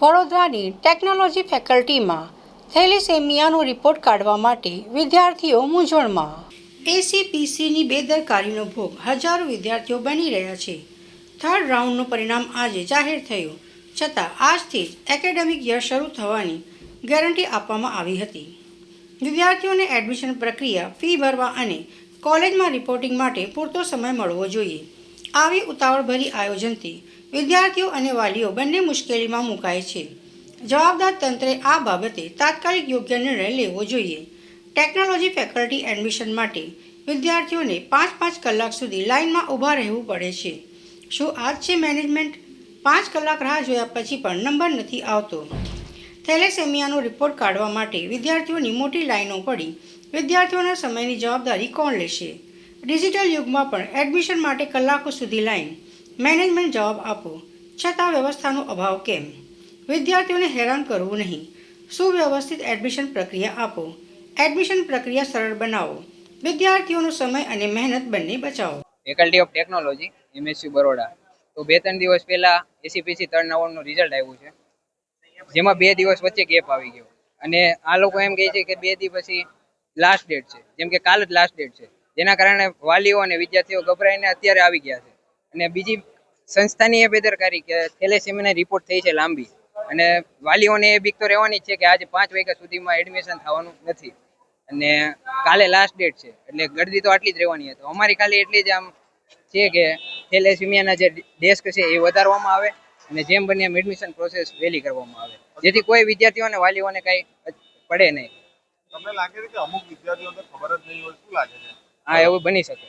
વડોદરાની technology ફેકલ્ટીમાં થેલેસેમિયાનો report કાઢવા માટે વિદ્યાર્થીઓ મૂંઝવણમાં. એસીપીસીની બેદરકારીનો ભોગ હજારો વિદ્યાર્થીઓ બની રહ્યા છે. થર્ડ રાઉન્ડનું પરિણામ આજે જાહેર થયું, છતાં આજથી જ એકેડેમિક યર શરૂ થવાની ગેરંટી આપવામાં આવી હતી. વિદ્યાર્થીઓને એડમિશન પ્રક્રિયા, ફી ભરવા અને કોલેજમાં રિપોર્ટિંગ માટે પૂરતો સમય મળવો જોઈએ. આવી ઉતાવળભરી આયોજનથી વિદ્યાર્થીઓ અને વાલીઓ બંને મુશ્કેલીમાં મુકાય છે. જવાબદાર તંત્રે આ બાબતે તાત્કાલિક યોગ્ય નિર્ણય લેવો જોઈએ. ટેકનોલોજી ફેકલ્ટી એડમિશન માટે વિદ્યાર્થીઓને 5-5 કલાક સુધી લાઇનમાં ઊભા રહેવું પડે છે. શું આ જ છે મેનેજમેન્ટ? 5 કલાક રાહ જોયા પછી પણ નંબર નથી આવતો. થેલેસેમિયાનો રિપોર્ટ કાઢવા માટે વિદ્યાર્થીઓની મોટી લાઈનો પડી. વિદ્યાર્થીઓના સમયની જવાબદારી કોણ લેશે? ડિજિટલ યુગમાં પણ એડમિશન માટે કલાકો સુધી લાઈન. મેનેજમેન્ટ જવાબ આપો. છતાં વ્યવસ્થાનો અભાવ કેમ? વિદ્યાર્થીઓને હેરાન કરવું નહીં. સુવ્યવસ્થિત એડમિશન પ્રક્રિયા આપો. એડમિશન પ્રક્રિયા સરળ બનાવો. વિદ્યાર્થીઓનો સમય અને મહેનત બંને બચાવો. Faculty of technology, MSU Baroda. તો 2-3 દિવસ પહેલા એસીપીસી 3 નવમનું રિઝલ્ટ આવ્યું છે, જેમાં 2 દિવસ વચ્ચે ગેપ આવી ગયો. અને આ લોકો એમ કહે છે કે 2 દિવસ પછી લાસ્ટ ડેટ છે, જેમ કે કાલ જ લાસ્ટ ડેટ છે. જેના કારણે વાલીઓ અને વિદ્યાર્થીઓ ગભરાઈને અત્યારે આવી ગયા છે. અને બીજી સંસ્થાની એ બેદરકારી કે થેલેસેમિયાની રિપોર્ટ થઈ છે લાંબી, અને વાલીઓને એ બીક તો રહેવાની જ છે કે આજે 5 વાગ્યા સુધીમાં એડમિશન થવાનું નથી અને કાલે લાસ્ટ ડેટ છે, એટલે ગળદી તો આટલી જ રહેવાની હતી. અમારી ખાલી એટલી જ આમ છે કે થેલેસેમિયાના જે ડેસ્ક છે એ વધારવામાં આવે અને જેમ બને એમ એડમિશન પ્રોસેસ વહેલી કરવામાં આવે, જેથી કોઈ વિદ્યાર્થીઓને વાલીઓને કંઈ પડે નહીં. તમને લાગે છે કે અમુક વિદ્યાર્થીઓને ખબર જ નહીં હોય? શું લાગે છે? હા, એવું બની શકે.